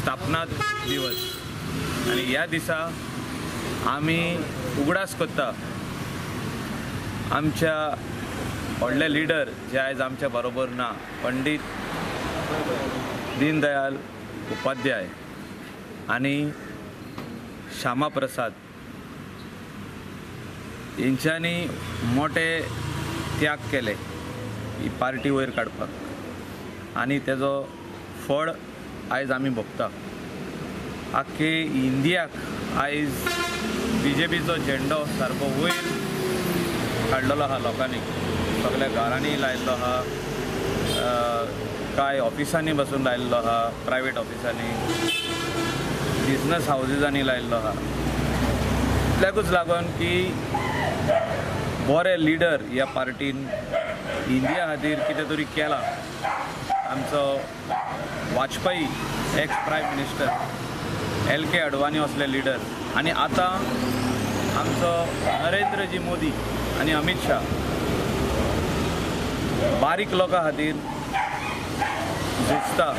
स्थापना दिवस आणि ह्या दिसा आमी उगडास करता आमच्या व्हडले लिडर जे आयज आमच्या बरोबर ना, पंडित दीनदयाल उपाध्याय आणि श्यामा प्रसाद हेंच्यांनी मोठे त्याग केले ही पार्टी वयर काडपाक आणि तेजो फळ आयज आमी भोगता। आख्खे इंडियाक आयज BJPचो झेंडो सारको वयर काडलेलो आहा लोकांनी, सगळ्या घरांनी लायल्लो आहा, कांय ऑफिसांनी बसून लायल्लो आहा, प्रायवेट ऑफिसांनी, बिजनस हावजीसांनी लायल्लो आहा। इतल्याकूच लागून की बरे लिडर ह्या पार्टीन इंडिया खातीर कितें तरी केलां। आमचो Vajpayee ex prime minister, LK Advani असले लिडर आणि आतां आमचो नरेंद्रजी मोदी आणि अमित शाह बारीक लोकां खातीर झुजता।